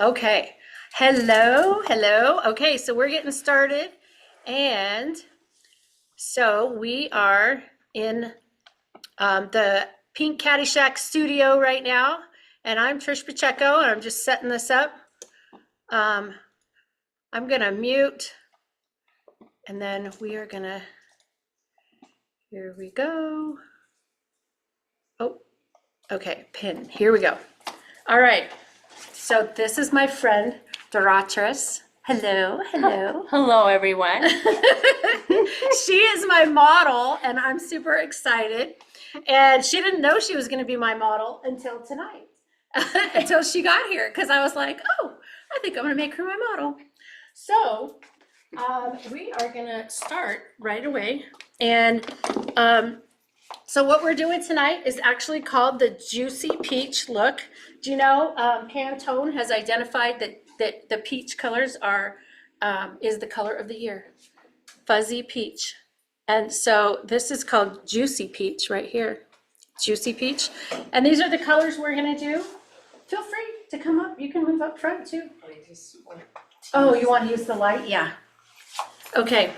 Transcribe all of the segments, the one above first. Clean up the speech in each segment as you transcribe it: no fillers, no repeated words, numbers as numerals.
Okay. Hello, hello. Okay, so we're getting started. And so we are in the Pink Caddyshack studio right now. And I'm Trish Pacheco, and I'm just setting this up. Um, I'm going to mute, and then we are going to, here we go. Oh, okay, pin. Here we go. All right. So this is my friend, Doratris. Hello, hello. Hello, everyone. She is my model, and I'm super excited. And she didn't know she was going to be my model until tonight, until she got here, because I was like, oh, I think I'm going to make her my model. So we are going to start right away. And so what we're doing tonight is actually called the Juicy Peach look. Do you know Pantone has identified that the peach colors are is the color of the year, fuzzy peach. And so this is called Juicy Peach right here, Juicy Peach. And these are the colors we're gonna do. Feel free to come up. You can move up front too. Oh, you want to use the light? Yeah. Okay.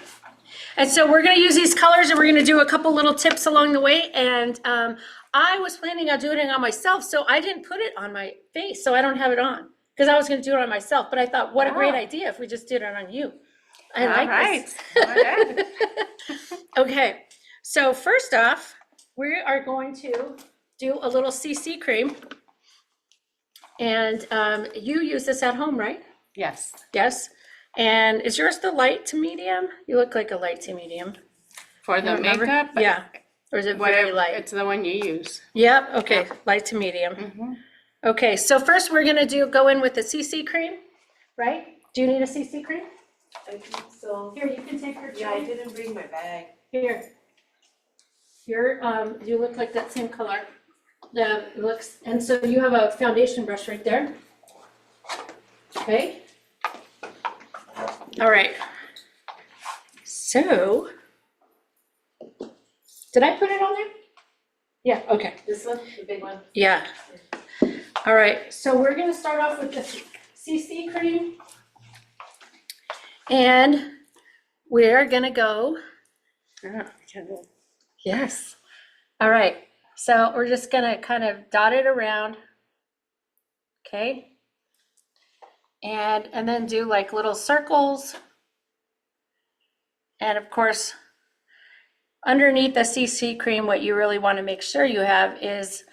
And so we're going to use these colors, and we're going to do a couple little tips along the way. And I was planning on doing it on myself, so I didn't put it on my face, so I don't have it on, because I was going to do it on myself. But I thought, what a great idea if we just did it on you. I like this. All right. Okay, so first off, we are going to do a little CC cream. And you use this at home, right? Yes. Yes. And is yours the light to medium? You look like a light to medium. For the Remember? makeup? Yeah. Or is it very Whatever. light? It's the one you use. Yep. Okay. Light to medium. Okay. So first we're gonna go in with the CC cream, right? Do you need a CC cream? I think so. Here, you can take your Yeah, I tray. didn't bring my bag. Here. You look like that same color. It looks, and so you have a foundation brush right there. Okay. All right. So, did I put it on there? Yeah, okay. This one, the big one. Yeah. All right, so we're gonna start off with the CC cream. And we're gonna go, yes. All right, so we're just gonna kind of dot it around. Okay. And then do like little circles. And of course, underneath the CC cream, what you really want to make sure you have is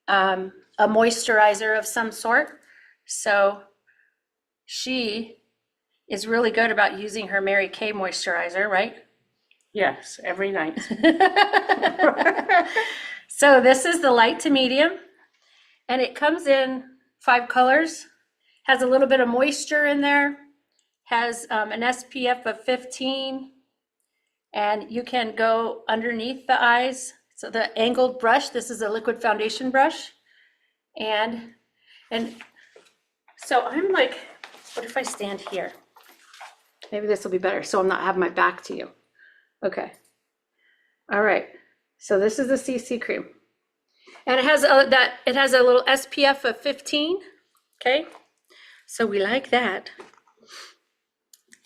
a moisturizer of some sort. So she is really good about using her Mary Kay moisturizer, right? Yes, every night. So this is the light to medium, and it comes in 5 colors, has a little bit of moisture in there, has an SPF of 15, and you can go underneath the eyes. So the angled brush, this is a liquid foundation brush. And so I'm like, what if I stand here? Maybe this will be better, so I'm not having my back to you. Okay. All right. So this is the CC cream. And it has a little SPF of 15. Okay. So we like that.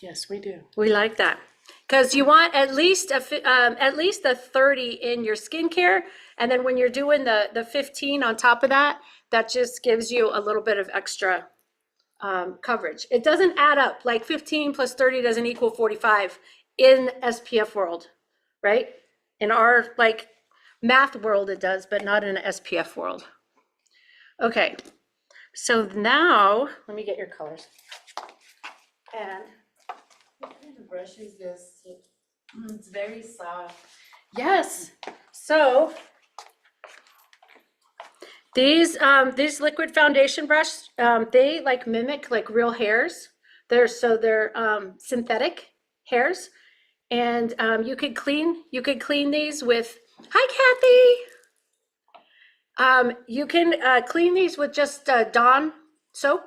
Yes, we do. We like that. Because you want at least a 30 in your skincare, and then when you're doing the 15 on top of that, that just gives you a little bit of extra coverage. It doesn't add up. Like 15 plus 30 doesn't equal 45 in SPF world, right? In our like math world it does, but not in an SPF world. Okay, so now let me get your colors. And What kind of brush is this? It's very soft. yes, so these liquid foundation brush, they like mimic like real hairs. They're synthetic hairs, and you could clean these with. Hi, Kathy. You can clean these with just Dawn soap,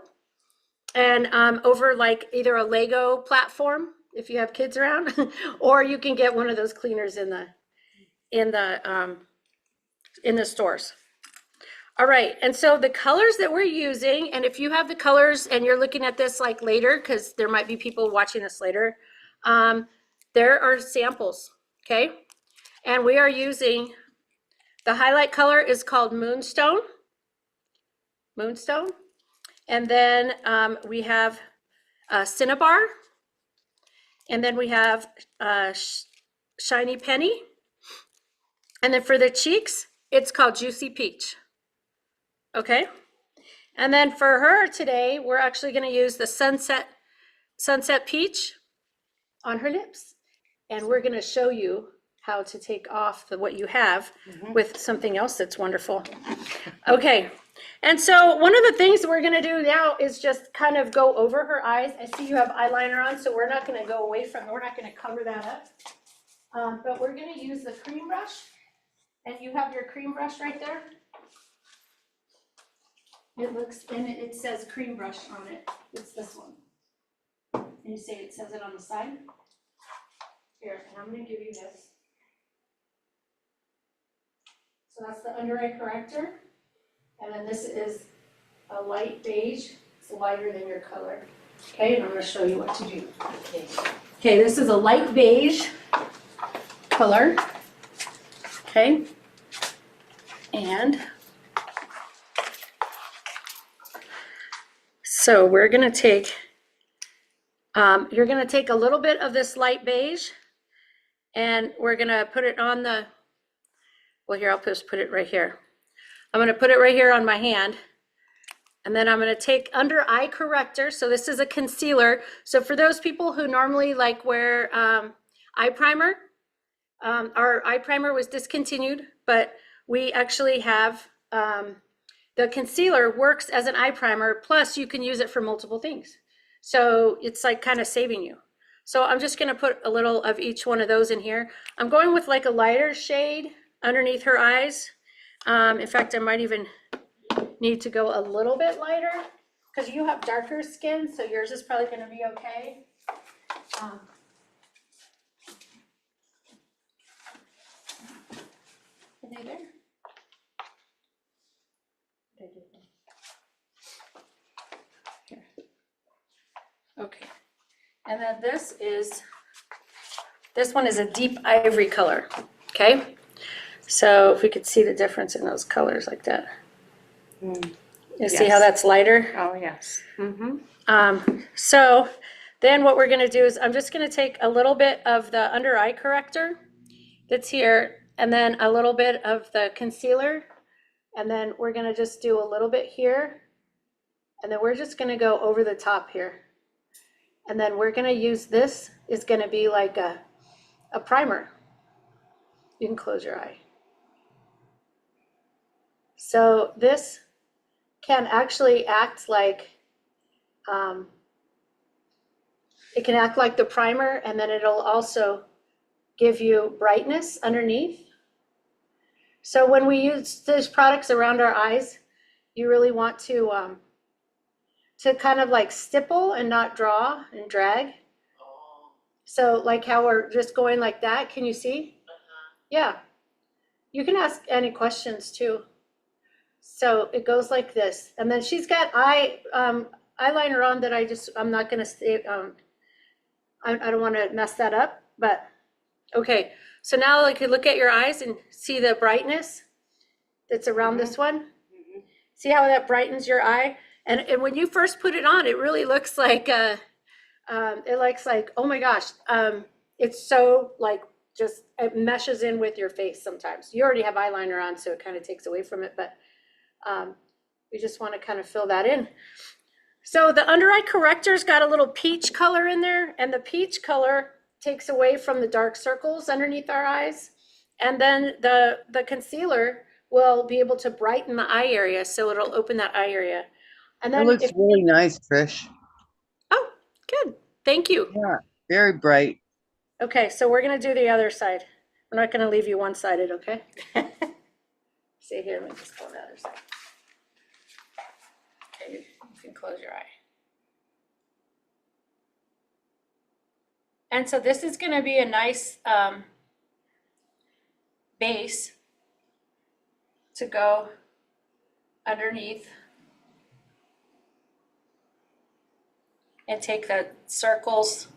and over like either a Lego platform if you have kids around, or you can get one of those cleaners in the stores. All right, and so the colors that we're using, and if you have the colors and you're looking at this like later, because there might be people watching this later, there are samples, okay? And we are using, the highlight color is called Moonstone. Moonstone. And then we have Cinnabar. And then we have Shiny Penny. And then for the cheeks, it's called Juicy Peach. Okay? And then for her today, we're actually going to use the Sunset Peach on her lips. And we're going to show you how to take off what you have with something else that's wonderful. Okay. And so one of the things that we're going to do now is just kind of go over her eyes. I see you have eyeliner on, so we're not going to go away from it. We're not going to cover that up. But we're going to use the cream brush. And you have your cream brush right there. It looks, and it says cream brush on it. It's this one. And you say it says it on the side. Here, and I'm going to give you this. So that's the under eye corrector. And then this is a light beige. It's lighter than your color. Okay, and I'm going to show you what to do. Okay, this is a light beige color. Okay. And so we're going to take, you're going to take a little bit of this light beige and we're going to put it on the, well, here, I'll just put it right here. I'm going to put it right here on my hand. And then I'm going to take under eye corrector. So this is a concealer. So for those people who normally like wear eye primer, our eye primer was discontinued, but we actually have, the concealer works as an eye primer, plus you can use it for multiple things. So it's like kind of saving you. So I'm just going to put a little of each one of those in here. I'm going with like a lighter shade underneath her eyes. In fact, I might even need to go a little bit lighter because you have darker skin, so yours is probably going to be okay. Are they there? Here. Okay. And then this one is a deep ivory color. Okay. So if we could see the difference in those colors like that. You see how that's lighter? Oh, yes. So then what we're going to do is I'm just going to take a little bit of the under eye corrector that's here and then a little bit of the concealer. And then we're going to just do a little bit here. And then we're just going to go over the top here. And then we're going to use this is going to be like a primer. You can close your eye. So this can actually act like, it can act like the primer, and then it'll also give you brightness underneath. So when we use these products around our eyes, you really want to kind of like stipple and not draw and drag. So like how we're just going like that, can you see? Yeah. You can ask any questions too. So it goes like this. And then she's got eyeliner on that I'm not going to say, I don't want to mess that up, but okay. So now like you look at your eyes and see the brightness that's around this one. See how that brightens your eye? And when you first put it on, it really looks like, it looks like, oh my gosh, it's so like, just it meshes in with your face sometimes. You already have eyeliner on, so it kind of takes away from it, but we just want to kind of fill that in. So the under eye corrector's got a little peach color in there, and the peach color takes away from the dark circles underneath our eyes. And then the concealer will be able to brighten the eye area, so it'll open that eye area. And then It looks really nice, Trish. Oh, good. Thank you. Yeah, very bright. Okay, so we're going to do the other side. We're not going to leave you one-sided, okay? See here, let me just go on the other side. Okay, you can close your eye. And so this is going to be a nice base to go underneath. And take the circles.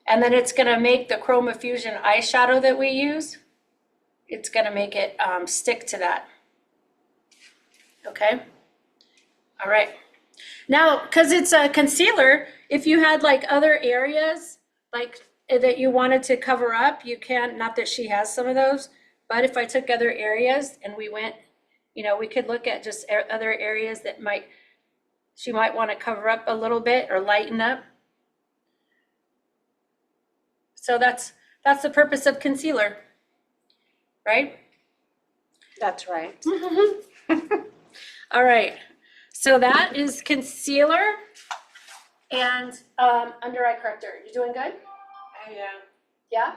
And then it's gonna make the Chroma Fusion eyeshadow that we use, it's gonna make it stick to that. Okay? All right. Now, because it's a concealer, if you had like other areas like that you wanted to cover up, you can, not that she has some of those, but if I took other areas and we went, you know, we could look at just other areas that she might want to cover up a little bit or lighten up. So that's the purpose of concealer, right? That's right. All right, so that is concealer and under eye corrector. You doing good? Yeah?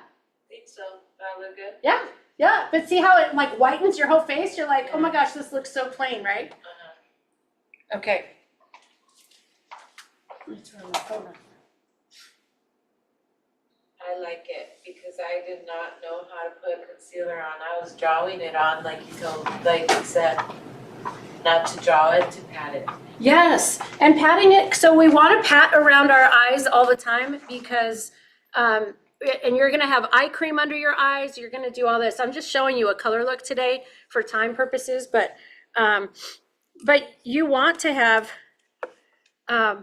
Think so. That look good? Yeah, yeah. But see how it like whitens your whole face? You're like, oh my gosh, this looks so plain, right? Okay. Let me turn my phone on. I like it because I did not know how to put concealer on. I was drawing it on like you said, not to draw it, to pat it. Yes, and patting it, so we want to pat around our eyes all the time because, and you're gonna have eye cream under your eyes, you're gonna do all this. I'm just showing you a color look today for time purposes, but you want to have a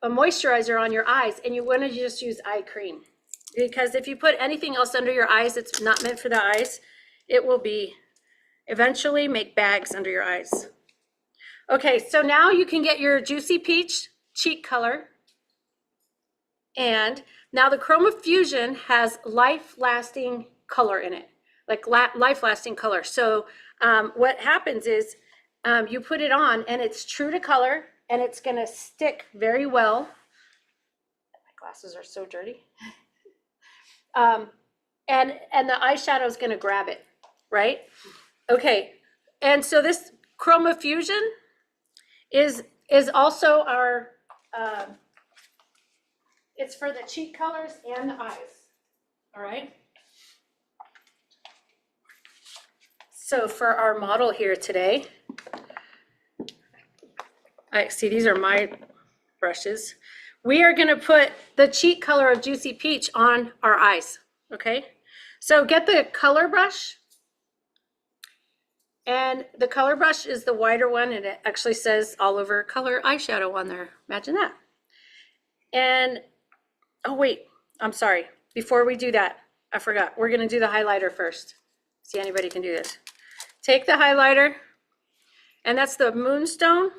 moisturizer on your eyes, and you want to just use eye cream. Because if you put anything else under your eyes that's not meant for the eyes, it will eventually make bags under your eyes. Okay, so now you can get your Juicy Peach cheek color. And now the Chroma Fusion has life-lasting color in it, like life-lasting color. So what happens is you put it on and it's true to color and it's gonna stick very well. My glasses are so dirty. And the eyeshadow is gonna grab it, right? Okay, and so this Chroma Fusion is also our, it's for the cheek colors and the eyes, all right? So for our model here today, I see these are my brushes. We are gonna put the cheek color of Juicy Peach on our eyes, okay? So get the color brush. And the color brush is the wider one, and it actually says all over color eyeshadow on there. Imagine that. And, oh wait, I'm sorry. Before we do that, I forgot. We're gonna do the highlighter first. See, anybody can do this. Take the highlighter, and that's the Moonstone.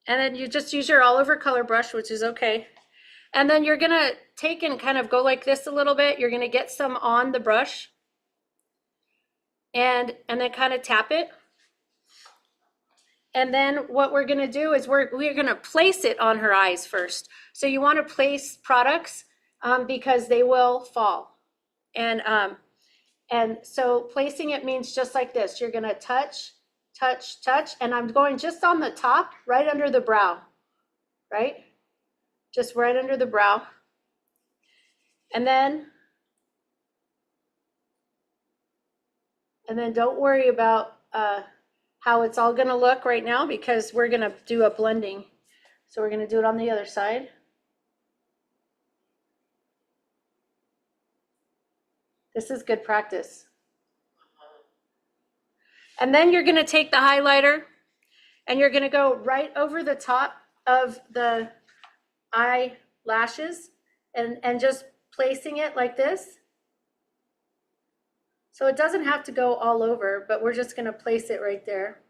And then you just use your all over color brush, which is okay. And then you're gonna take and kind of go like this a little bit. You're gonna get some on the brush. And then kind of tap it. And then what we're gonna do is we're gonna place it on her eyes first. So you wanna place products because they will fall. And so placing it means just like this. You're gonna touch, touch, touch, and I'm going just on the top, right under the brow, right? Just right under the brow. And then don't worry about how it's all gonna look right now because we're gonna do a blending. So we're gonna do it on the other side. This is good practice. And then you're gonna take the highlighter and you're gonna go right over the top of the eyelashes and just placing it like this. So it doesn't have to go all over, but we're just gonna place it right there.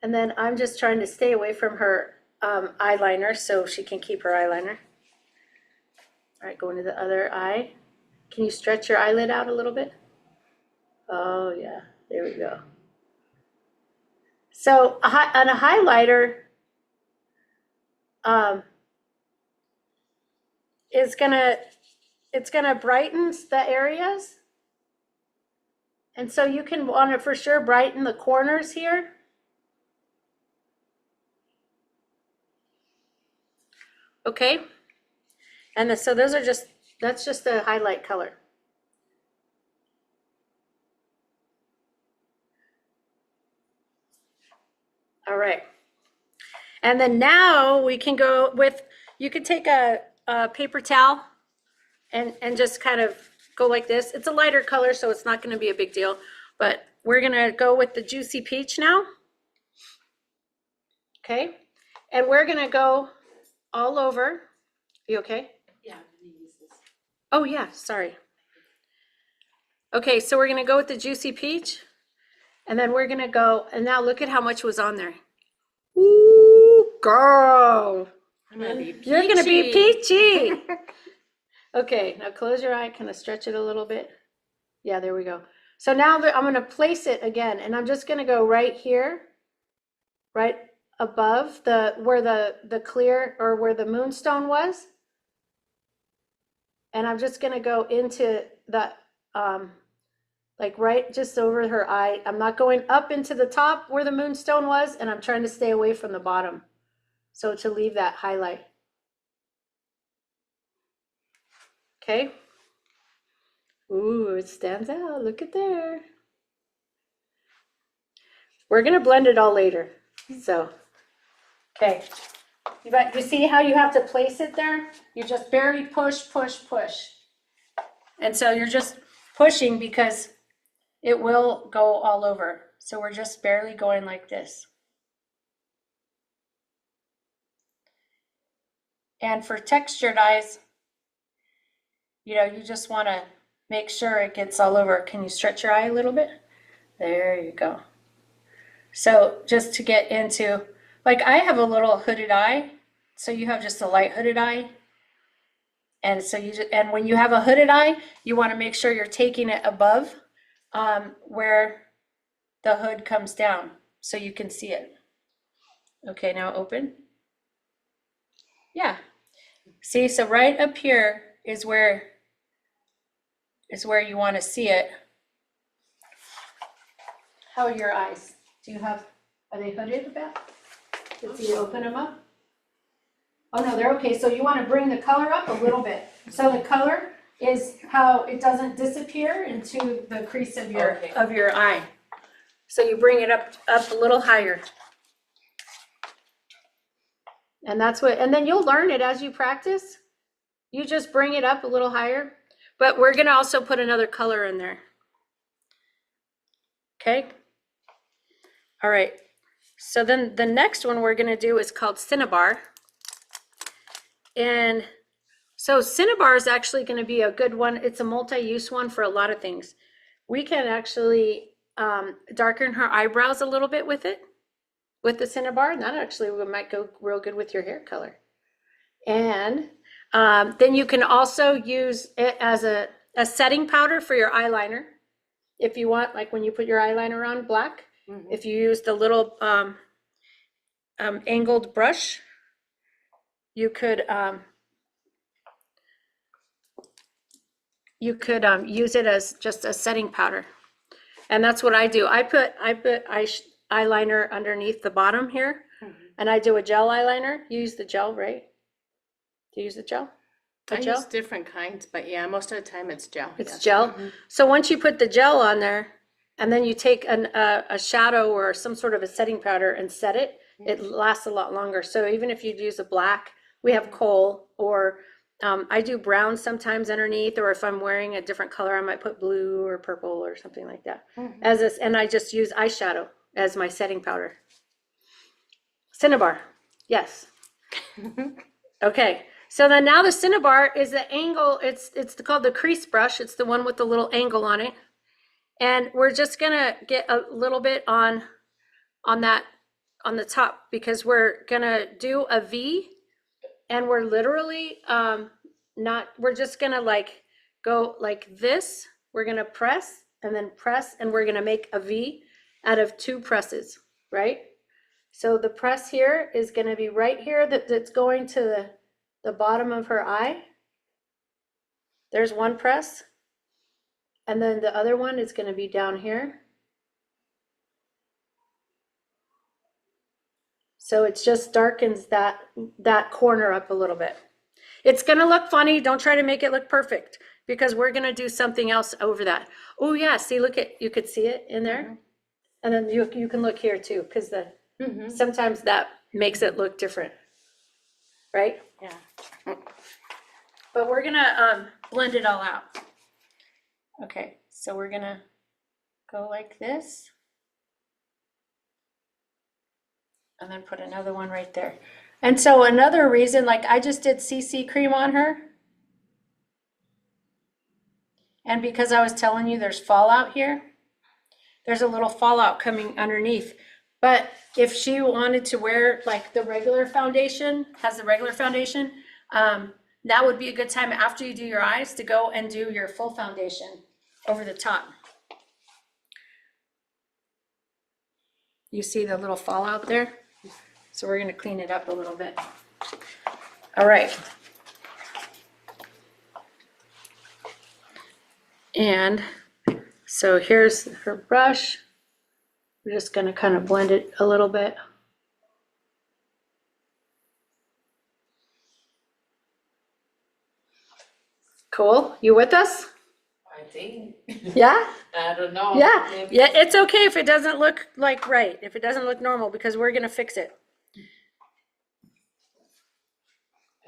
And then I'm just trying to stay away from her eyeliner so she can keep her eyeliner. All right, going to the other eye. Can you stretch your eyelid out a little bit? Oh yeah, there we go. So on a highlighter, it's gonna brighten the areas. And so you can want to for sure brighten the corners here. Okay? And so those are just, that's just the highlight color. All right. And then now we can go with, you could take a paper towel and just kind of go like this. It's a lighter color, so it's not gonna be a big deal, but we're gonna go with the Juicy Peach now. Okay, and we're gonna go all over. You okay? Yeah, I'm gonna use this. Oh yeah, sorry. Okay, so we're gonna go with the Juicy Peach, and then we're gonna go, and now look at how much was on there. Ooh, girl. I'm gonna be You're gonna be peachy. peachy. Okay, now close your eye, kind of stretch it a little bit. Yeah, there we go. So now I'm gonna place it again, and I'm just gonna go right here, right above where the clear, or where the moonstone was. And I'm just gonna go into the, like right just over her eye. I'm not going up into the top where the moonstone was, and I'm trying to stay away from the bottom. So to leave that highlight. Okay. Ooh, it stands out. Look at there. We're gonna blend it all later. So, okay. You see how you have to place it there? You just barely push, push, push. And so you're just pushing because it will go all over. So we're just barely going like this. And for textured eyes, you know, you just want to make sure it gets all over. Can you stretch your eye a little bit? There you go. So just to get into, like I have a little hooded eye, so you have just a light hooded eye. And so and when you have a hooded eye, you want to make sure you're taking it above where the hood comes down so you can see it. Okay, now open. Yeah. See, so right up here is where you want to see it. How are your eyes? Are they hooded a bit? Did you open them up? Oh no, they're okay. So you want to bring the color up a little bit. So the color is how it doesn't disappear into the crease of your eye. So you bring it up a little higher. And that's what, and then you'll learn it as you practice. You just bring it up a little higher. But we're gonna also put another color in there. Okay. All right. So then the next one we're gonna do is called Cinnabar. And so Cinnabar is actually going to be a good one. It's a multi-use one for a lot of things. We can actually darken her eyebrows a little bit with it, with the Cinnabar. And that actually might go real good with your hair color. And then you can also use it as a setting powder for your eyeliner. If you want, like when you put your eyeliner on black, if you use the little angled brush, you could use it as just a setting powder. And that's what I do. I put eyeliner underneath the bottom here, and I do a gel eyeliner. You use the gel, right? Do you use the gel? I use different kinds, but yeah, most of the time it's gel. It's yes. gel. So once you put the gel on there, and then you take a shadow or some sort of a setting powder and set it, it lasts a lot longer. So even if you use a black, we have coal, or I do brown sometimes underneath, or if I'm wearing a different color, I might put blue or purple or something like that. And I just use eyeshadow as my setting powder. Cinnabar, yes. Okay, so then now the Cinnabar is the angle, it's called the crease brush. It's the one with the little angle on it. And we're just gonna get a little bit on the top, because we're gonna do a V, and we're literally we're just gonna like go like this. We're gonna press and then press, and we're gonna make a V out of 2 presses, right? So the press here is gonna be right here, that's going to the bottom of her eye. There's one press. And then the other one is gonna be down here. So it just darkens that corner up a little bit. It's gonna look funny. Don't try to make it look perfect because we're gonna do something else over that. Oh yeah, see, look at, you could see it in there. And then you can look here too, because sometimes that makes it look different, right? Yeah. But we're gonna blend it all out. Okay, so we're gonna go like this. And then put another one right there. And so another reason, like I just did CC cream on her. And because I was telling you there's fallout here, there's a little fallout coming underneath. But if she wanted to wear like the regular foundation, has the regular foundation, that would be a good time after you do your eyes to go and do your full foundation over the top. You see the little fallout there? So we're gonna clean it up a little bit. All right. And so here's her brush. We're just gonna kind of blend it a little bit. Cool, you with us? I think, Yeah? I don't know. Yeah, Maybe yeah, it's okay if it doesn't look like right, if it doesn't look normal, because we're gonna fix it.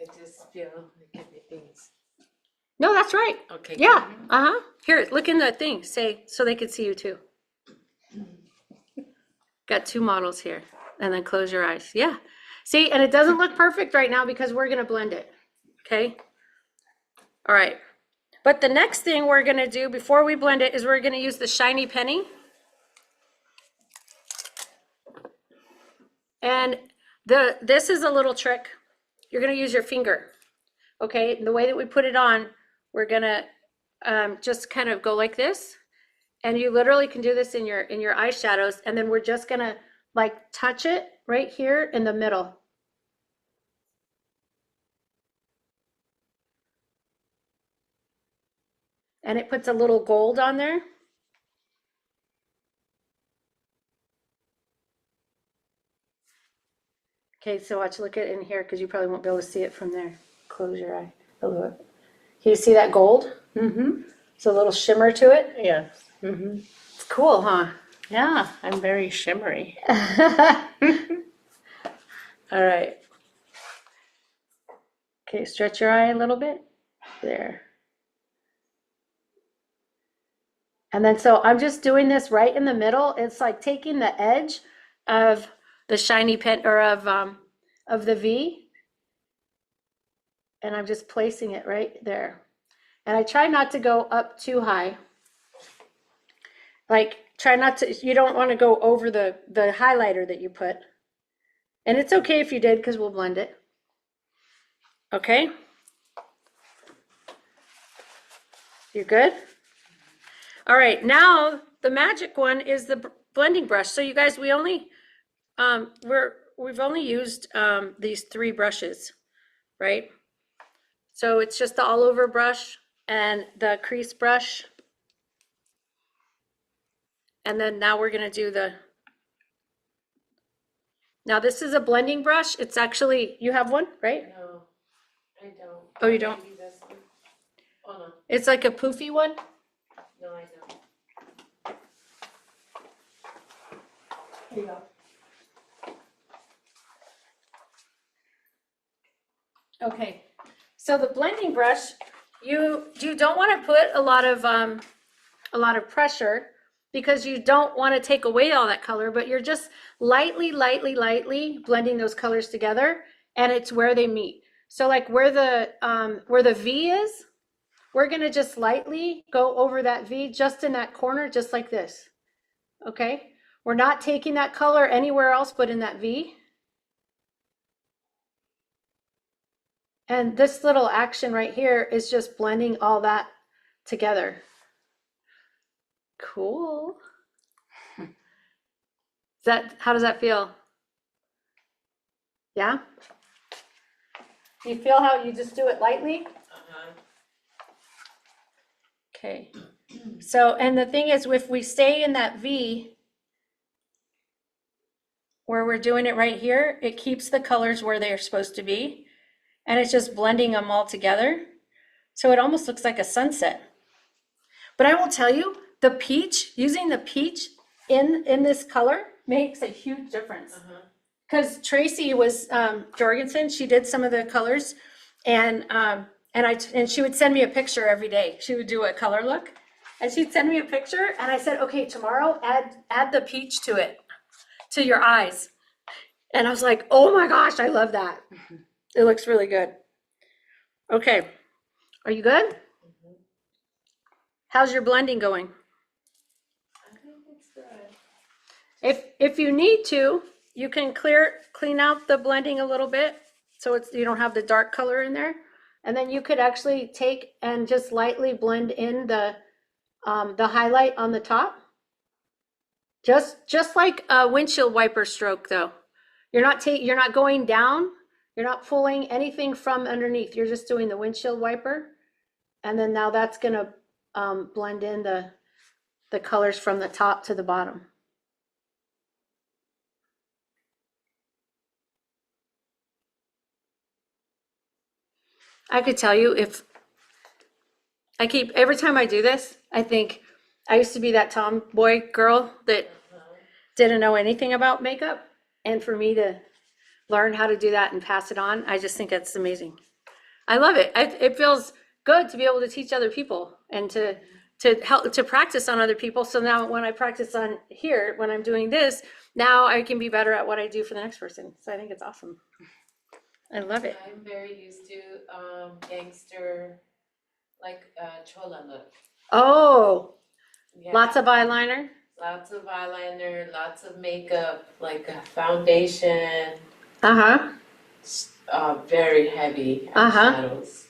I just feel like everything's, No, that's right. okay. Yeah, uh-huh. Here, look in the thing, say, so they could see you too. Got two models here, and then close your eyes, yeah. See, and it doesn't look perfect right now because we're gonna blend it, okay? All right, but the next thing we're gonna do before we blend it is we're gonna use the shiny penny. And this is a little trick. You're gonna use your finger, okay? And the way that we put it on, we're gonna just kind of go like this. And you literally can do this in your eyeshadows, and then we're just gonna like touch it right here in the middle. And it puts a little gold on there. Okay, so watch, look at it in here because you probably won't be able to see it from there. Close your eye a little bit. Can you see that gold? Mm-hmm. It's a little shimmer to it. Yes. Mm-hmm. It's cool, huh? Yeah, I'm very shimmery. All right. Okay, stretch your eye a little bit. There. And then so I'm just doing this right in the middle. It's like taking the edge of the shiny pen or of the V. And I'm just placing it right there. And I try not to go up too high. Like try not to, you don't want to go over the highlighter that you put. And it's okay if you did because we'll blend it. Okay? You good? All right, now the magic one is the blending brush. So you guys, we only we've only used these 3 brushes, right? So it's just the all over brush and the crease brush. And then now we're gonna do now this is a blending brush. It's actually, you have one, right? No, I don't. Oh, you don't? Maybe this one. Oh, no, It's like a poofy one. no, I don't. Here you go. Okay, so the blending brush, you don't want to put a lot of pressure because you don't want to take away all that color, but you're just lightly blending those colors together, and it's where they meet. So like where the V is, we're gonna just lightly go over that V just in that corner, just like this. Okay, we're not taking that color anywhere else but in that V. And this little action right here is just blending all that together. Cool. How does that feel? Yeah? You feel how you just do it lightly? Uh-huh. Okay. So, and the thing is, if we stay in that V, where we're doing it right here, it keeps the colors where they're supposed to be. And it's just blending them all together. So it almost looks like a sunset. But I will tell you, the peach, using the peach in this color makes a huge difference. Because Tracy was, Jorgensen, she did some of the colors, and she would send me a picture every day. She would do a color look, and she'd send me a picture, and I said, okay, tomorrow add the peach to it, to your eyes. And I was like, oh my gosh, I love that. It looks really good. Okay, are you good? How's your blending going? I think it's good. If you need to, you can clean out the blending a little bit so you don't have the dark color in there. And then you could actually take and just lightly blend in the highlight on the top. Just like a windshield wiper stroke though. You're not going down, you're not pulling anything from underneath. You're just doing the windshield wiper. And then now that's gonna blend in the colors from the top to the bottom. I could tell you every time I do this, I think I used to be that tomboy girl that didn't know anything about makeup. And for me to learn how to do that and pass it on, I just think it's amazing. I love it. It feels good to be able to teach other people and to help to practice on other people. So now when I practice on here, when I'm doing this, now I can be better at what I do for the next person. So I think it's awesome. I love it. I'm very used to gangster, like chola look. Oh, Yeah. lots of eyeliner. Lots of eyeliner, lots of makeup, like a foundation, Uh-huh. very heavy Uh-huh. eyeshadows.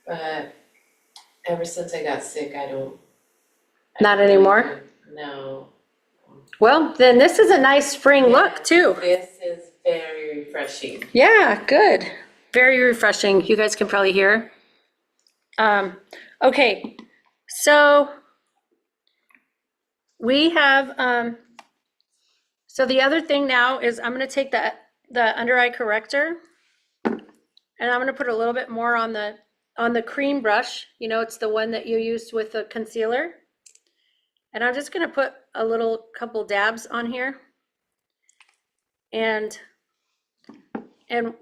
But ever since I got sick, I don't. Not anymore? No. Well, then this is a nice spring look too. This is very refreshing. Yeah, good. Very refreshing. You guys can probably hear. Okay, so we have, so the other thing now is I'm gonna take the under eye corrector and I'm gonna put a little bit more on the cream brush. You know, it's the one that you used with the concealer. And I'm just gonna put a couple dabs on here. And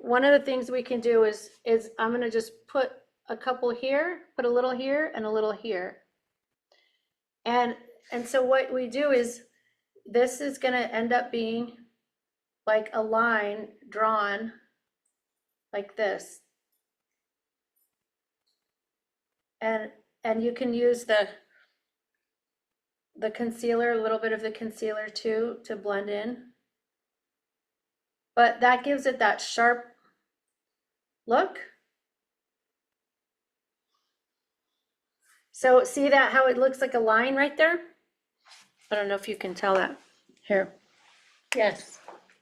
one of the things we can do is I'm gonna just put a couple here, put a little here and a little here. And so what we do is, this is gonna end up being like a line drawn like this. And you can use the concealer, a little bit of the concealer too, to blend in. But that gives it that sharp look. So see that, how it looks like a line right there? I don't know if you can tell that. Here. Yes.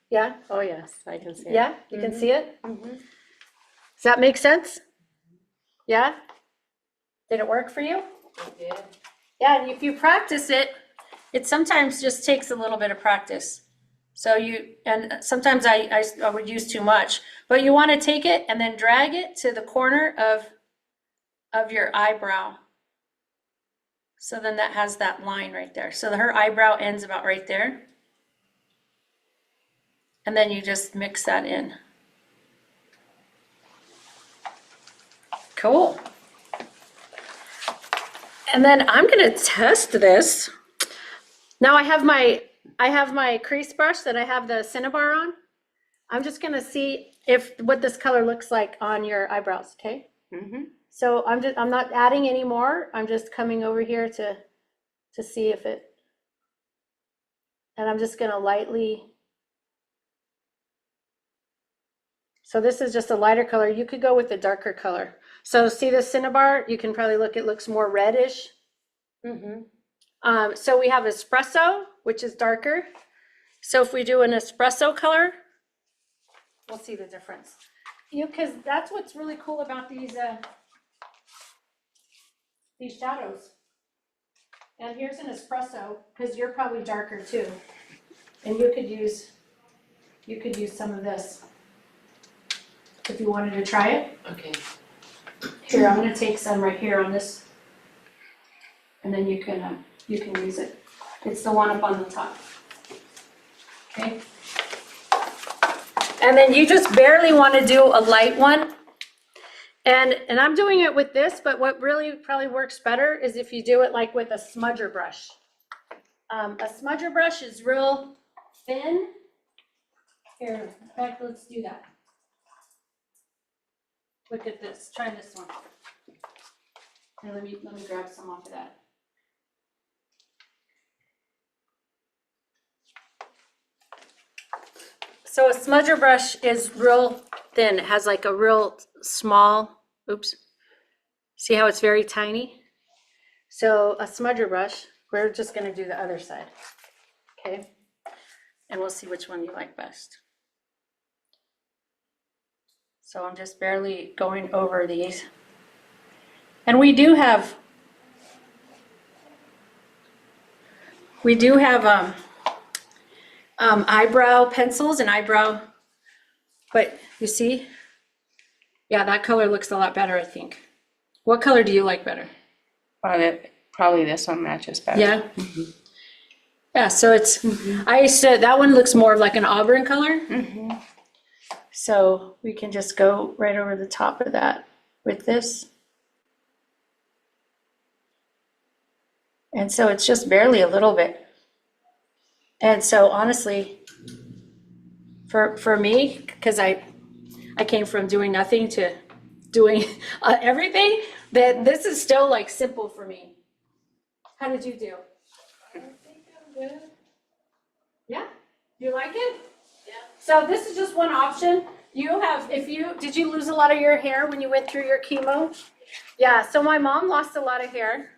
Yeah? Oh, yes, I can see it. Yeah? You can see it? Mhm. Does that make sense? Yeah? Did it work for you? It did. Yeah, and if you practice it, it sometimes just takes a little bit of practice. So and sometimes I would use too much, but you want to take it and then drag it to the corner of your eyebrow. So then that has that line right there. So her eyebrow ends about right there. And then you just mix that in. Cool. And then I'm gonna test this. Now I have my crease brush that I have the Cinnabar on. I'm just gonna see what this color looks like on your eyebrows, okay? Mhm. So I'm not adding any more. I'm just coming over here to see if it, and I'm just gonna lightly. So this is just a lighter color. You could go with a darker color. So see the Cinnabar? You can probably look, it looks more reddish. Mhm. So we have espresso, which is darker. So if we do an espresso color, we'll see the difference. Because that's what's really cool about these shadows. And here's an espresso, because you're probably darker too. And you could use you could use some of this. If you wanted to try it. Okay. Here, I'm gonna take some right here on this. And then you can use it. It's the one up on the top. Okay? And then you just barely wanna do a light one. And I'm doing it with this, but what really probably works better is if you do it like with a smudger brush. A smudger brush is real thin. Here, in fact, let's do that. Look at this, try this one. Here, let me grab some off of that. So a smudger brush is real thin. It has like a real small, oops. See how it's very tiny? So a smudger brush, we're just gonna do the other side, okay? And we'll see which one you like best. So I'm just barely going over these. And we do have eyebrow pencils and eyebrow, but you see? Yeah, that color looks a lot better, I think. What color do you like better? Probably this one matches better. Yeah? Yeah, so it's, I said, that one looks more of like an auburn color. So we can just go right over the top of that with this. And so it's just barely a little bit. And so honestly, for me, because I came from doing nothing to doing everything, that this is still like simple for me. How did you do? I think I'm good. Yeah? You like it? Yeah. So this is just one option. You have, did you lose a lot of your hair when you went through your chemo? Yeah, so my mom lost a lot of hair.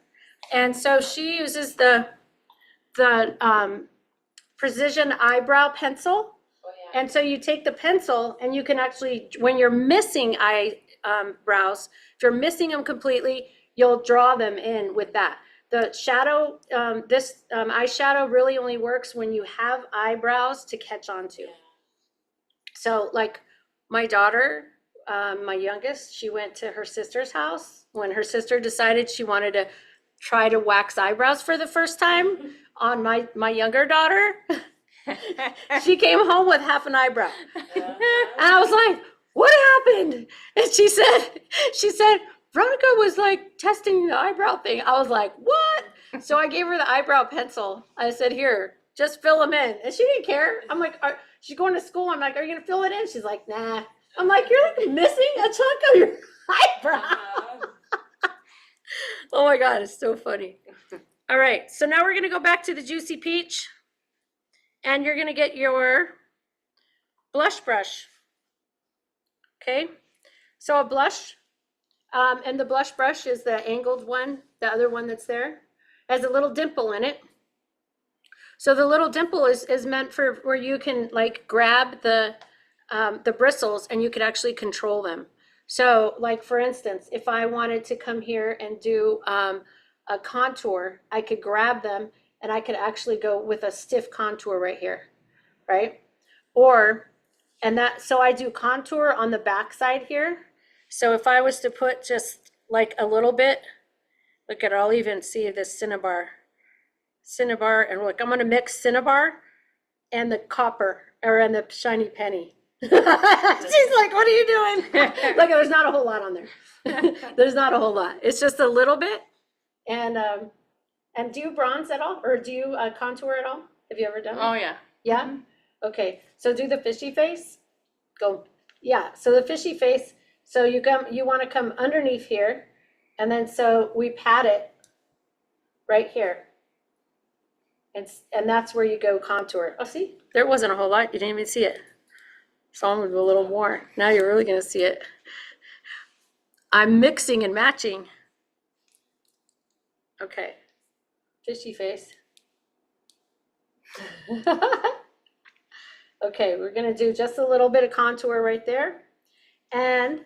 And so she uses the precision eyebrow pencil. Oh, yeah. And so you take the pencil and you can actually, when you're missing eyebrows, if you're missing them completely, you'll draw them in with that. The shadow, this eyeshadow really only works when you have eyebrows to catch onto. So like my daughter, my youngest, she went to her sister's house when her sister decided she wanted to try to wax eyebrows for the first time on my younger daughter. She came home with half an eyebrow. And I was like, what happened? And she said, Veronica was like testing the eyebrow thing. I was like, what? So I gave her the eyebrow pencil. I said, here, just fill them in. And she didn't care. I'm like, she's going to school. I'm like, are you gonna fill it in? She's like, nah. I'm like, you're like missing a chunk of your eyebrow. Oh my God, it's so funny. All right, so now we're gonna go back to the Juicy Peach. And you're gonna get your blush brush. Okay, so a blush, and the blush brush is the angled one, the other one that's there, has a little dimple in it. So the little dimple is meant for where you can like grab the bristles and you can actually control them. So like for instance, if I wanted to come here and do a contour, I could grab them and I could actually go with a stiff contour right here, right? So I do contour on the back side here. So if I was to put just like a little bit, look at, I'll even see this Cinnabar, and look, I'm gonna mix Cinnabar and the copper, and the shiny penny. She's like, what are you doing? Look, there's not a whole lot on there. There's not a whole lot. It's just a little bit. And do you bronze at all? Or do you contour at all? Have you ever done it? Oh, yeah. Yeah? Okay, so do the fishy face. Go, yeah, so the fishy face, so you wanna come underneath here, and then so we pat it right here. And that's where you go contour. Oh, see, there wasn't a whole lot, you didn't even see it. So I'm gonna do a little more. Now you're really gonna see it. I'm mixing and matching. Okay, fishy face. Okay, we're gonna do just a little bit of contour right there. And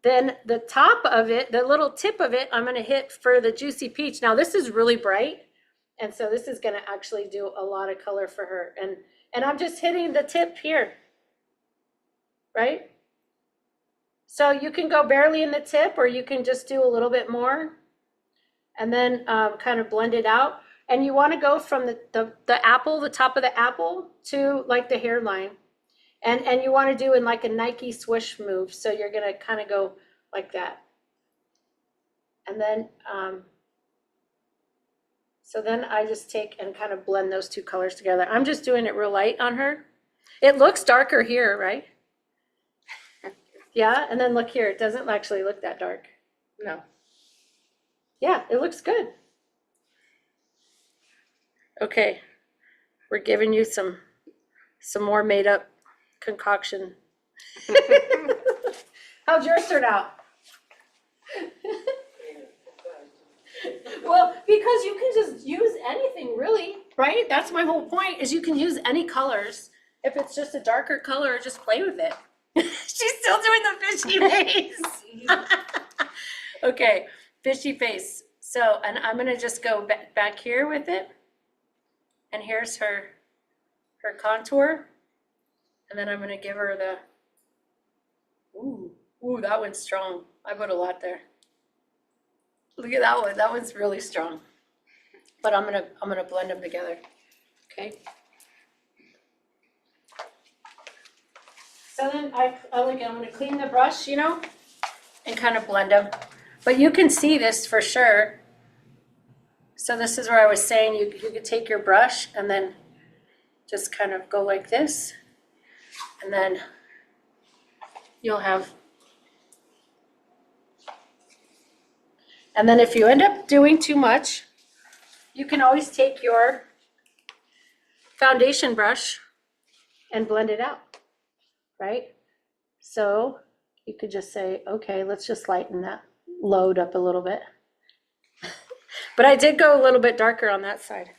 then the top of it, the little tip of it, I'm gonna hit for the Juicy Peach. Now this is really bright. And so this is gonna actually do a lot of color for her. And I'm just hitting the tip here. right? So you can go barely in the tip, or you can just do a little bit more and then kind of blend it out. And you want to go from the apple, the top of the apple, to like the hairline. And you want to do in like a Nike swoosh move. So you're going to kind of go like that. And then, so then I just take and kind of blend those two colors together. I'm just doing it real light on her. It looks darker here, right? Yeah, and then look here, it doesn't actually look that dark. No. Yeah, it looks good. Okay, we're giving you some more made up concoction. How'd yours turn out? Well, because you can just use anything really, right? That's my whole point, is you can use any colors. If it's just a darker color, just play with it. She's still doing the fishy face. Okay, fishy face. So, and I'm gonna just go back here with it. And here's her contour. And then I'm gonna give her the, ooh, that one's strong. I put a lot there. Look at that one. That one's really strong. But I'm gonna blend them together. Okay. So then I'm gonna clean the brush, you know, and kind of blend them. But you can see this for sure. So this is where I was saying you could take your brush and then just kind of go like this. And then you'll have, and then if you end up doing too much, you can always take your foundation brush and blend it out. Right? So you could just say, okay, let's just lighten that load up a little bit. But I did go a little bit darker on that side.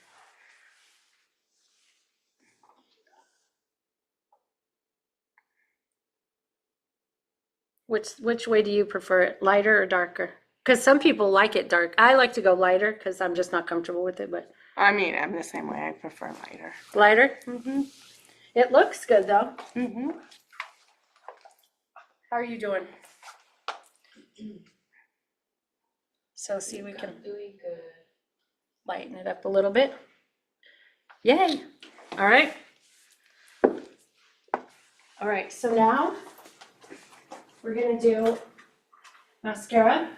Which way do you prefer it, lighter or darker? Because some people like it dark. I like to go lighter because I'm just not comfortable with it, but I mean, I'm the same way. I prefer lighter. lighter? Mm-hmm. It looks good though. Mm-hmm. How are you doing? So see, we can I'm doing good. lighten it up a little bit. Yay. All right. All right, so now we're gonna do mascara.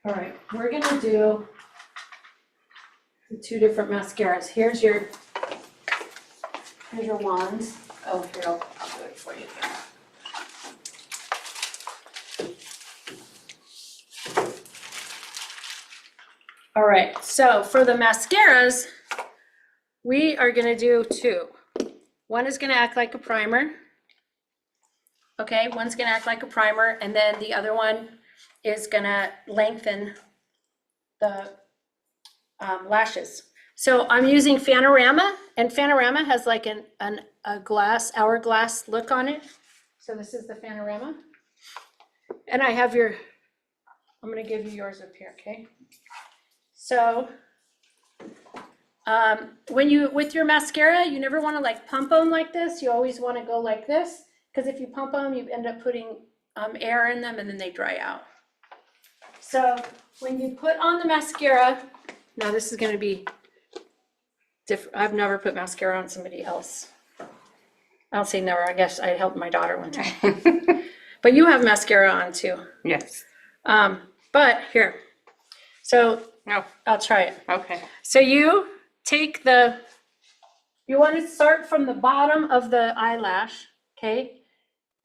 All right, we're gonna do the two different mascaras. Here's your wands. Oh, here, I'll do it for you. All right, so for the mascaras, we are gonna do two. One is gonna act like a primer. Okay, one's gonna act like a primer, and then the other one is gonna lengthen the lashes. So I'm using Fanorama, and Fanorama has like a hourglass look on it. So this is the Fanorama. And I have I'm gonna give you yours up here, okay? So with your mascara, you never wanna like pump them like this. You always wanna go like this, because if you pump them, you end up putting air in them and then they dry out. So when you put on the mascara, now this is gonna be different. I've never put mascara on somebody else. I'll say never, I guess I helped my daughter one time. But you have mascara on too. Yes. But here, so No. I'll try it. Okay. So you take you want to start from the bottom of the eyelash, okay?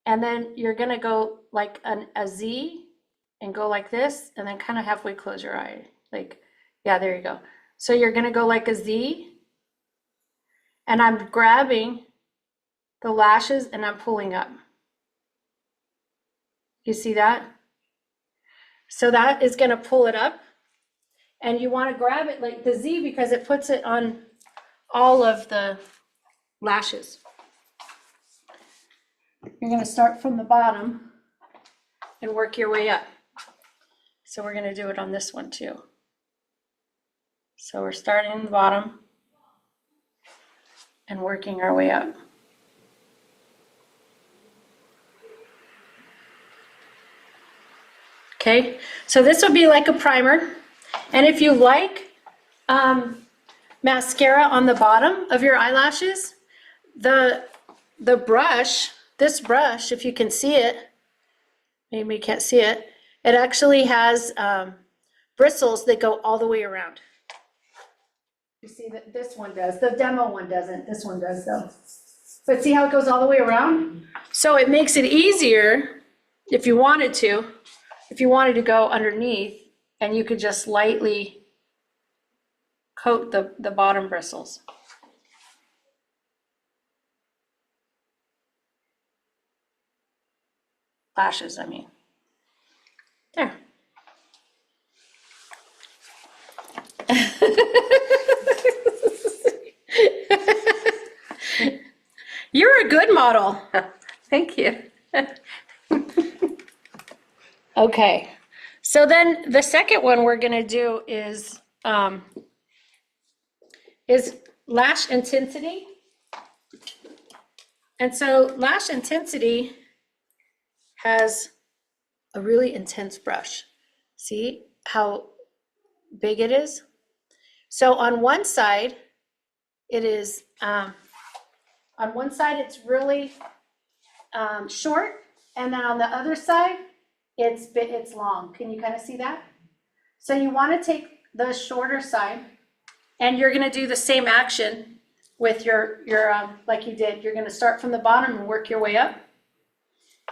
And then you're gonna go like a Z and go like this, and then kind of halfway close your eye. Like, yeah, there you go. So you're gonna go like a Z, and I'm grabbing the lashes and I'm pulling up. You see that? So that is gonna pull it up. And you want to grab it like the Z because it puts it on all of the lashes. You're going to start from the bottom and work your way up. So we're going to do it on this one too. So we're starting at the bottom and working our way up. Okay, so this will be like a primer. And if you like mascara on the bottom of your eyelashes, the brush, this brush, if you can see it, maybe you can't see it, it actually has bristles that go all the way around. You see that this one does, the demo one doesn't, this one does though. But see how it goes all the way around? So it makes it easier if you wanted to go underneath, and you could just lightly coat the bottom bristles. Lashes, I mean. There. You're a good model. Thank you. Okay, so then the second one we're gonna do is lash intensity. And so lash intensity has a really intense brush. See how big it is? So on one side, it is, on one side it's really short, and then on the other side, it's long. Can you kind of see that? So you want to take the shorter side, and you're going to do the same action with your like you did. You're going to start from the bottom and work your way up.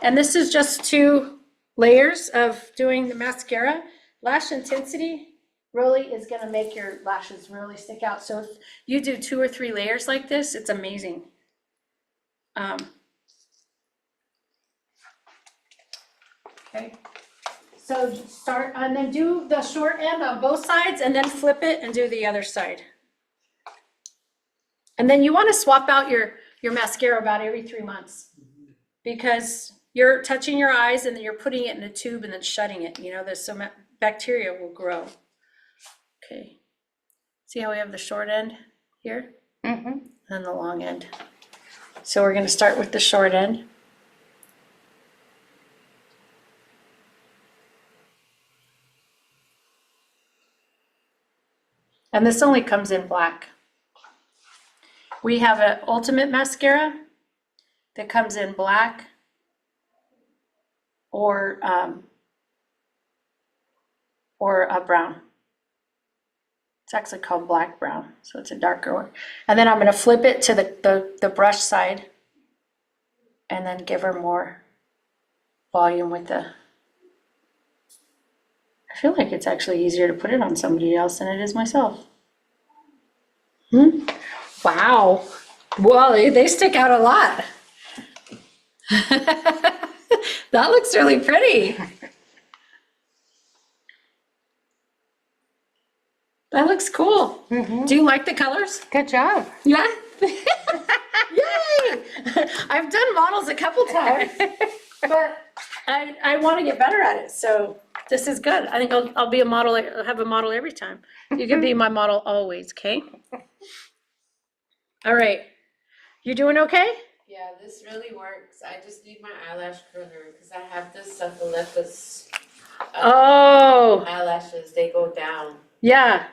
And this is just 2 layers of doing the mascara. Lash intensity really is going to make your lashes really stick out. So if you do 2 or 3 layers like this, it's amazing. Okay, so start and then do the short end on both sides, and then flip it and do the other side. And then you want to swap out your mascara about every 3 months, because you're touching your eyes and then you're putting it in a tube and then shutting it. You know, there's some bacteria will grow. Okay, see how we have the short end here? Mm-hmm. And the long end. So we're going to start with the short end. And this only comes in black. We have an ultimate mascara that comes in black or a brown. It's actually called black brown, so it's a darker one. And then I'm going to flip it to the brush side and then give her more volume with the. I feel like it's actually easier to put it on somebody else than it is myself. Wow. Well, they stick out a lot. That looks really pretty. That looks cool. Do you like the colors? Good job. Yeah. Yay! I've done models a couple times, but I want to get better at it. So this is good. I think I'll be a model. I'll have a model every time. You can be my model always, okay? All right. You doing okay? Yeah, this really works. I just need my eyelash curler because I have this Cephalepis Oh, eyelashes. They go down. yeah.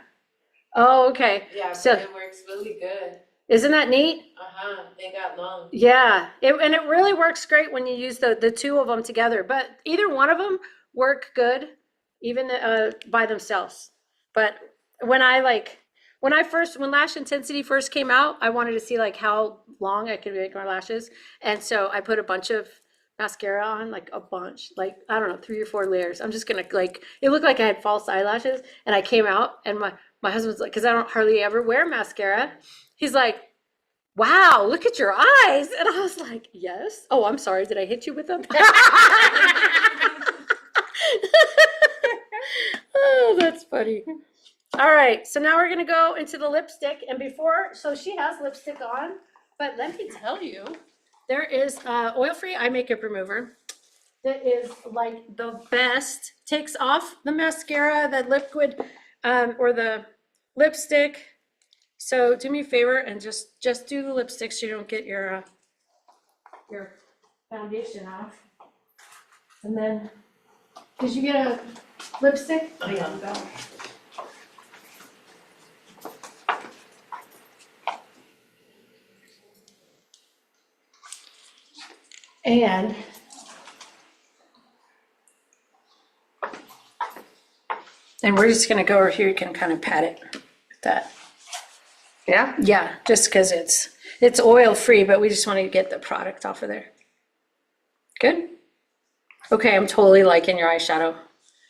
Oh, okay. Yeah, So- but it works really good. Isn't that neat? They got long. Yeah, and it really works great when you use the 2 of them together, but either one of them work good, even by themselves. But when when lash intensity first came out, I wanted to see like how long I could make my lashes. And so I put a bunch of mascara on, like a bunch, like, I don't know, 3 or 4 layers. I'm just gonna it looked like I had false eyelashes, and I came out and my husband's like, cause I don't hardly ever wear mascara. He's like, wow, look at your eyes. And I was like, yes. Oh, I'm sorry. Did I hit you with them? Oh, that's funny. All right. So now we're going to go into the lipstick. And so she has lipstick on, but let me tell you, there is oil-free eye makeup remover that is like the best. Takes off the mascara, the liquid, or the lipstick. So do me a favor and just do the lipstick so you don't get your foundation off. And then, did you get a lipstick? Oh, yeah, you got it. And we're just gonna go over here, you can kind of pat it with that. Yeah? Yeah, just because it's oil-free, but we just want to get the product off of there. Good? Okay, I'm totally liking your eyeshadow.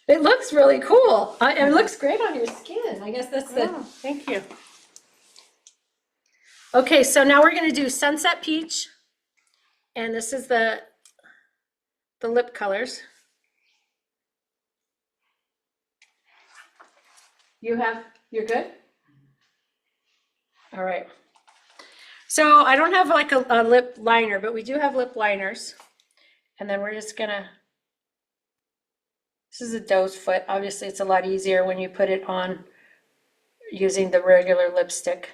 It looks really cool. It looks great on your skin. I guess that's the... Oh, thank you. Okay, so now we're gonna do Sunset Peach. And this is the lip colors. You're good? All right. So I don't have like a lip liner, but we do have lip liners. And then we're just gonna, this is a doe's foot. Obviously, it's a lot easier when you put it on using the regular lipstick.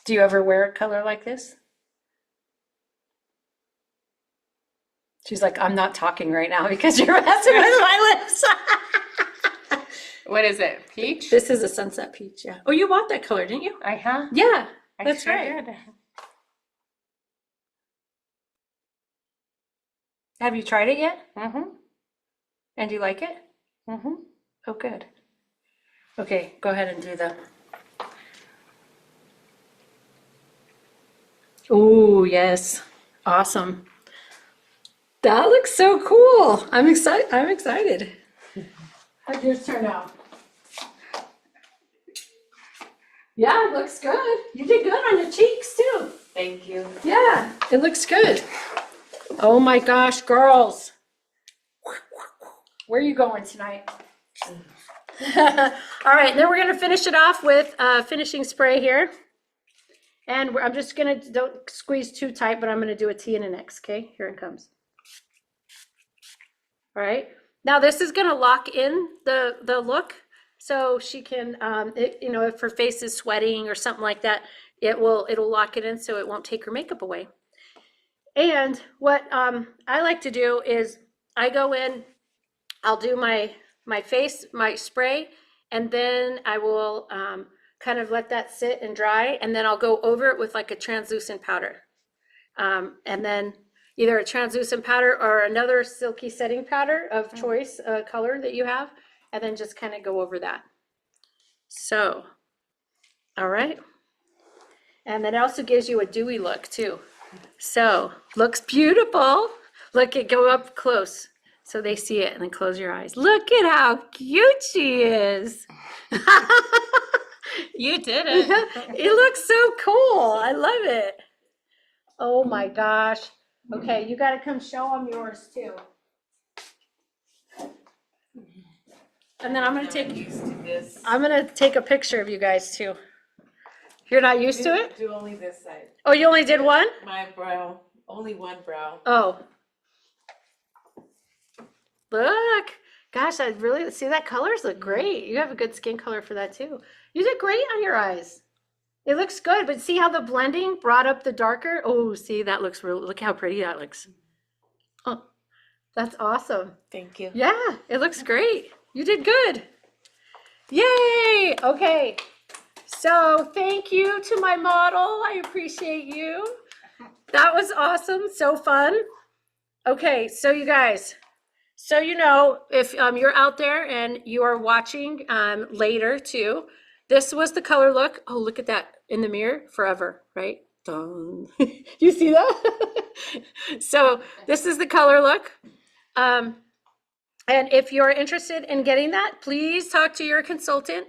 Do you ever wear a color like this? She's like, I'm not talking right now because you're messing with my lips. What is it? Peach? This is a Sunset Peach, yeah. Oh, you bought that color, didn't you? Uh-huh. Yeah, I that's sure right. did. Have you tried it yet? Mm-hmm. And do you like it? Mm-hmm. Oh, good. Okay, go ahead and do the. Oh, yes. Awesome. That looks so cool. I'm excited. How'd yours turn out? Yeah, it looks good. You did good on your cheeks too. Thank you. Yeah, it looks good. Oh my gosh, girls. Where are you going tonight? All right, then we're gonna finish it off with finishing spray here. And I'm just gonna, don't squeeze too tight, but I'm gonna do a T and an X, okay? Here it comes. All right, now this is gonna lock in the look. So she can, you know, if her face is sweating or something like that, it'll lock it in so it won't take her makeup away. And what I like to do is I go in, I'll do my face, my spray, and then I will kind of let that sit and dry, and then I'll go over it with like a translucent powder. And then either a translucent powder or another silky setting powder of choice color that you have, and then just kind of go over that. So, all right. And then it also gives you a dewy look too. So, looks beautiful. Look, it go up close so they see it, and then close your eyes. Look at how cute she is. You did it. It looks so cool. I love it. Oh my gosh. Okay, you got to come show them yours too. And then I'm going to Not used to this. take a picture of you guys too. You're not used to it? Do only this side. Oh, you only did one? My brow, only one brow. Oh. Look. Gosh, I really see that colors look great. You have a good skin color for that too. You did great on your eyes. It looks good, but see how the blending brought up the darker? Oh, see, that looks real. Look how pretty that looks. Oh, that's awesome. Thank you. Yeah, it looks great. You did good. Yay! Okay. So thank you to my model. I appreciate you. That was awesome. So fun. Okay, so you guys, so you know, if you're out there and you are watching later too, this was the color look. Oh, look at that in the mirror forever, right? Dun. You see that? So this is the color look. And if you're interested in getting that, please talk to your consultant.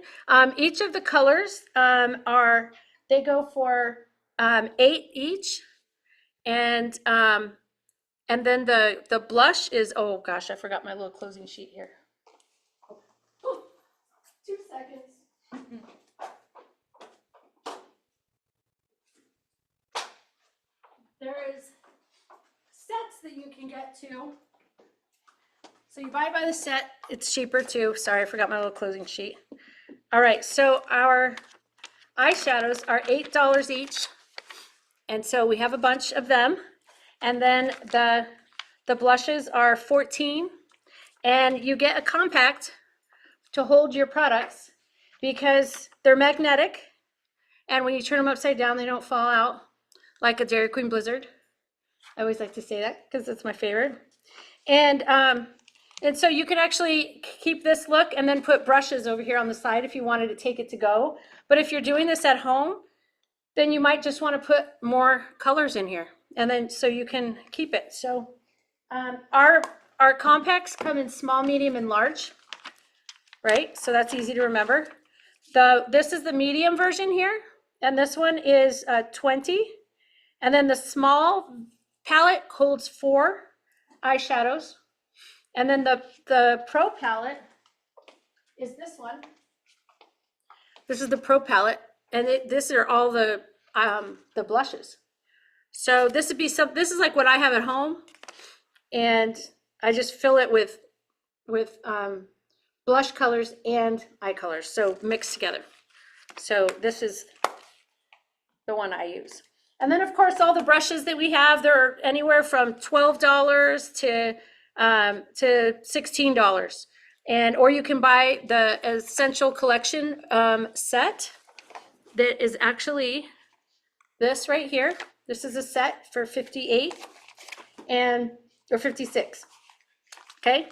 Each of the colors they go for $8 each. And then the blush is, oh gosh, I forgot my little closing sheet here. Oh, 2 seconds. there is sets that you can get too. So you buy by the set, it's cheaper too. Sorry, I forgot my little closing sheet. All right, so our eyeshadows are $8 each. And so we have a bunch of them. And then the blushes are $14. And you get a compact to hold your products because they're magnetic. And when you turn them upside down, they don't fall out like a Dairy Queen Blizzard. I always like to say that because it's my favorite. And so you can actually keep this look and then put brushes over here on the side if you wanted to take it to go. But if you're doing this at home, then you might just want to put more colors in here. And then so you can keep it. So our compacts come in small, medium, and large, right? So that's easy to remember. This is the medium version here. And this one is 20. And then the small palette holds 4 eyeshadows. And then the Pro palette is this one. This is the Pro palette. And these are all the blushes. So this would be this is like what I have at home. And I just fill it with blush colors and eye colors. So mixed together. So this is the one I use. And then of course, all the brushes that we have, they're anywhere from $12 to $16. Or you can buy the Essential Collection set that is actually this right here. This is a set for $58 or $56. Okay.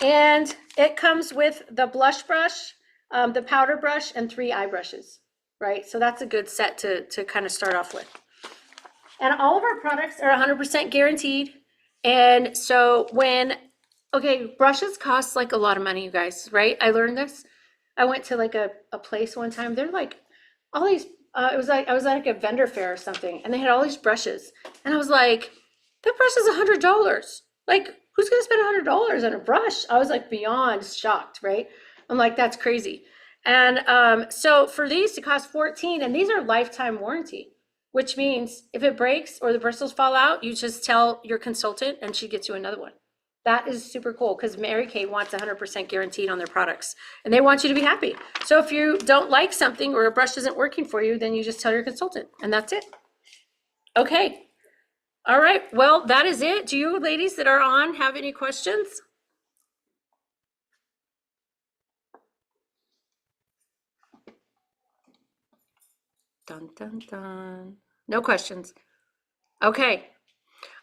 And it comes with the blush brush, the powder brush, and 3 eye brushes, right? So that's a good set to kind of start off with. And all of our products are 100% guaranteed. And so brushes cost like a lot of money, you guys, right? I learned this. I went to like a place one time. They're like all these, I was like a vendor fair or something, and they had all these brushes. And I was like, that brush is $100. Like, who's gonna spend $100 on a brush? I was like beyond shocked, right? I'm like, that's crazy. And so for these to cost $14, and these are lifetime warranty, which means if it breaks or the bristles fall out, you just tell your consultant and she gets you another one. That is super cool because Mary Kay wants 100% guaranteed on their products and they want you to be happy. So if you don't like something or a brush isn't working for you, then you just tell your consultant and that's it. Okay. All right. Well, that is it. Do you ladies that are on have any questions? Dun, dun, dun. No questions. Okay.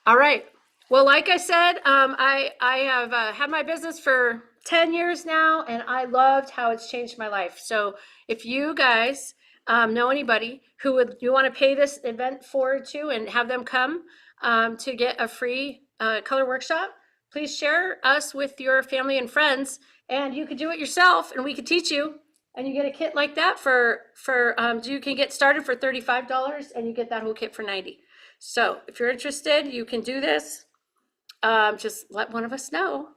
All right. Well, like I said, I have had my business for 10 years now, and I loved how it's changed my life. So if you guys know anybody who you want to pay this event forward to and have them come to get a free color workshop, please share us with your family and friends. And you could do it yourself, and we could teach you. And you get a kit like that you can get started for $35 and you get that whole kit for $90. So if you're interested, you can do this. Just let one of us know.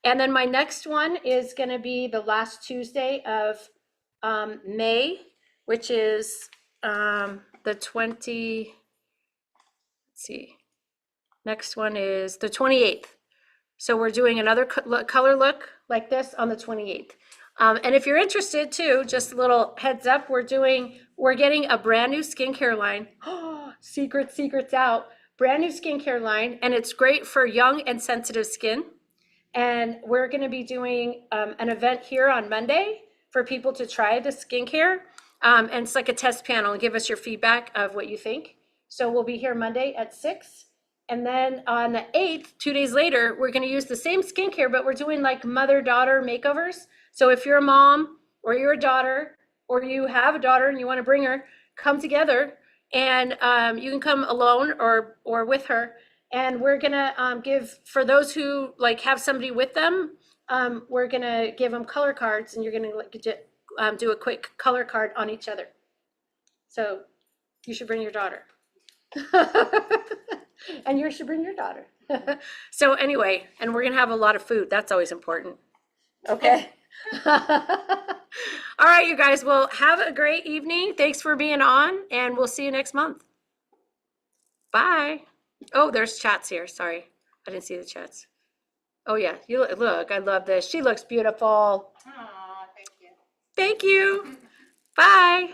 And then my next one is going to be the last Tuesday of May, which is the 20, let's see. Next one is the 28th. So we're doing another color look like this on the 28th. And if you're interested too, just a little heads up, we're getting a brand new skincare line. Secrets out. Brand new skincare line, and it's great for young and sensitive skin. And we're going to be doing an event here on Monday for people to try the skincare. And it's like a test panel and give us your feedback of what you think. So we'll be here Monday at 6. And then on the 8th, 2 days later, we're going to use the same skincare, but we're doing like mother-daughter makeovers. So if you're a mom or you're a daughter or you have a daughter and you want to bring her, come together and you can come alone or with her. And we're going to give, for those who like have somebody with them, we're going to give them color cards and you're going to do a quick color card on each other. So you should bring your daughter. And you should bring your daughter. So anyway, and we're going to have a lot of food. That's always important. Okay. All right, you guys. Well, have a great evening. Thanks for being on, and we'll see you next month. Bye. Oh, there's chats here. Sorry. I didn't see the chats. Oh yeah, you look, I love this. She looks beautiful. Aw, thank you. Thank you. Bye.